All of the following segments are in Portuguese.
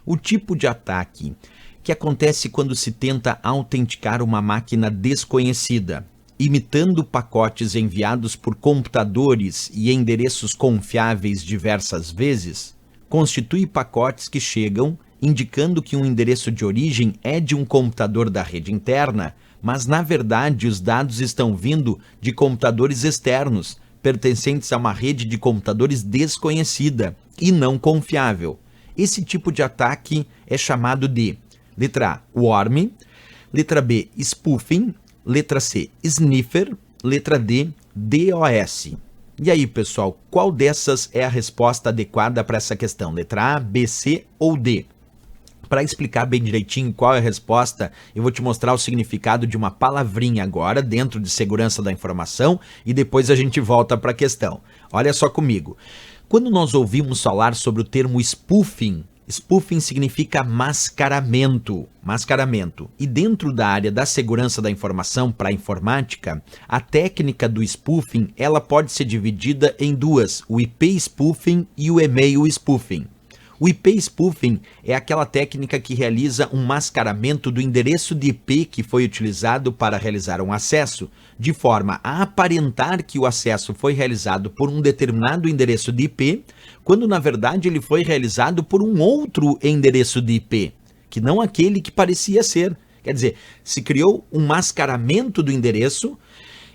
O tipo de ataque que acontece quando se tenta autenticar uma máquina desconhecida, imitando pacotes enviados por computadores e endereços confiáveis diversas vezes, constitui pacotes que chegam indicando que um endereço de origem é de um computador da rede interna, mas na verdade os dados estão vindo de computadores externos, pertencentes a uma rede de computadores desconhecida e não confiável. Esse tipo de ataque é chamado de letra A, worm, letra B, spoofing, letra C, sniffer, letra D, DOS. E aí, pessoal, qual dessas é a resposta adequada para essa questão? Letra A, B, C ou D? Para explicar bem direitinho qual é a resposta, eu vou te mostrar o significado de uma palavrinha agora dentro de segurança da informação e depois a gente volta para a questão. Olha só comigo. Quando nós ouvimos falar sobre o termo spoofing, spoofing significa mascaramento. E dentro da área da segurança da informação para a informática, a técnica do spoofing ela pode ser dividida em duas, o IP spoofing e o email spoofing. O IP spoofing é aquela técnica que realiza um mascaramento do endereço de IP que foi utilizado para realizar um acesso, de forma a aparentar que o acesso foi realizado por um determinado endereço de IP, quando na verdade ele foi realizado por um outro endereço de IP, que não aquele que parecia ser. Quer dizer, se criou um mascaramento do endereço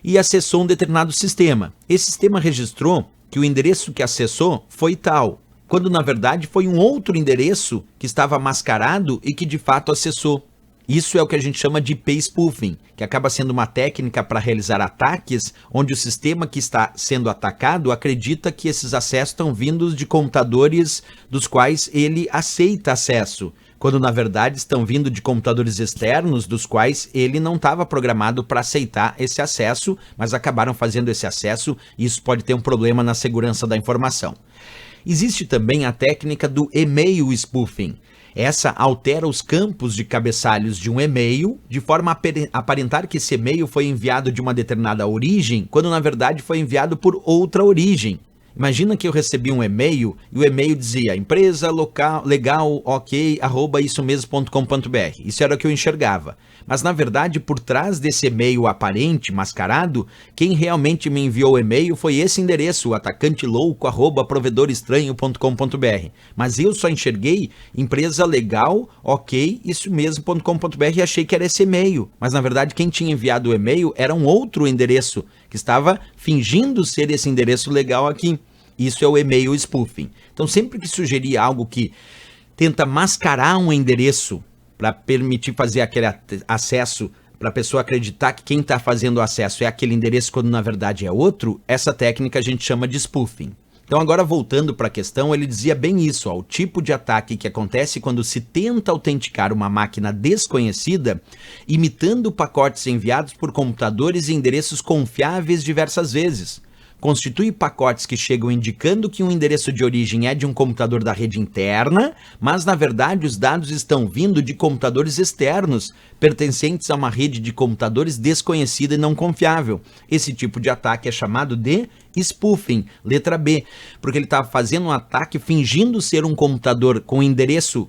e acessou um determinado sistema. Esse sistema registrou que o endereço que acessou foi tal, quando na verdade foi um outro endereço que estava mascarado e que de fato acessou. Isso é o que a gente chama de IP spoofing, que acaba sendo uma técnica para realizar ataques onde o sistema que está sendo atacado acredita que esses acessos estão vindos de computadores dos quais ele aceita acesso, quando na verdade estão vindo de computadores externos dos quais ele não estava programado para aceitar esse acesso, mas acabaram fazendo esse acesso e isso pode ter um problema na segurança da informação. Existe também a técnica do email spoofing. Essa altera os campos de cabeçalhos de um e-mail de forma a aparentar que esse e-mail foi enviado de uma determinada origem, quando na verdade foi enviado por outra origem. Imagina que eu recebi um e-mail e o e-mail dizia empresa local, legal, ok, @isomesmo.com.br. Isso era o que eu enxergava. Mas na verdade, por trás desse e-mail aparente, mascarado, quem realmente me enviou o e-mail foi esse endereço, atacantelouco, @provedoresestranho.com.br. Mas eu só enxerguei empresa legal, ok, isomesmo.com.br e achei que era esse e-mail. Mas na verdade, quem tinha enviado o e-mail era um outro endereço, que estava fingindo ser esse endereço legal aqui. Isso é o email spoofing. Então, sempre que sugerir algo que tenta mascarar um endereço para permitir fazer aquele acesso, para a pessoa acreditar que quem está fazendo o acesso é aquele endereço quando na verdade é outro, essa técnica a gente chama de spoofing. Então, agora voltando para a questão, ele dizia bem isso, ó, o tipo de ataque que acontece quando se tenta autenticar uma máquina desconhecida, imitando pacotes enviados por computadores e endereços confiáveis diversas vezes. Constitui pacotes que chegam indicando que um endereço de origem é de um computador da rede interna, mas na verdade os dados estão vindo de computadores externos, pertencentes a uma rede de computadores desconhecida e não confiável. Esse tipo de ataque é chamado de spoofing, letra B, porque ele estava fazendo um ataque fingindo ser um computador com o endereço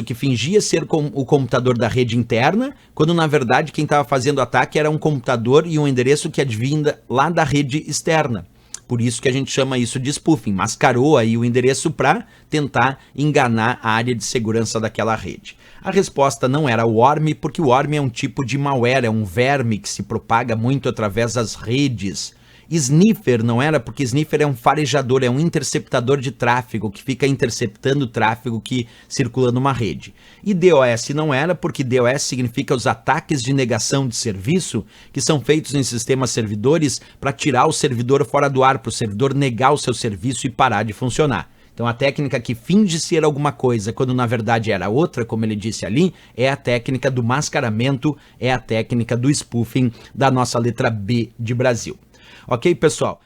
que fingia ser o computador da rede interna, quando na verdade quem estava fazendo o ataque era um computador e um endereço que advinha lá da rede externa. Por isso que a gente chama isso de spoofing, mascarou aí o endereço para tentar enganar a área de segurança daquela rede. A resposta não era worm, porque o worm é um tipo de malware, é um verme que se propaga muito através das redes. Sniffer não era, porque sniffer é um farejador, é um interceptador de tráfego que fica interceptando o tráfego que circula numa rede. E DOS não era, porque DOS significa os ataques de negação de serviço que são feitos em sistemas servidores para tirar o servidor fora do ar, para o servidor negar o seu serviço e parar de funcionar. Então a técnica que finge ser alguma coisa quando na verdade era outra, como ele disse ali, é a técnica do mascaramento, é a técnica do spoofing da nossa letra B de Brasil. Ok, pessoal?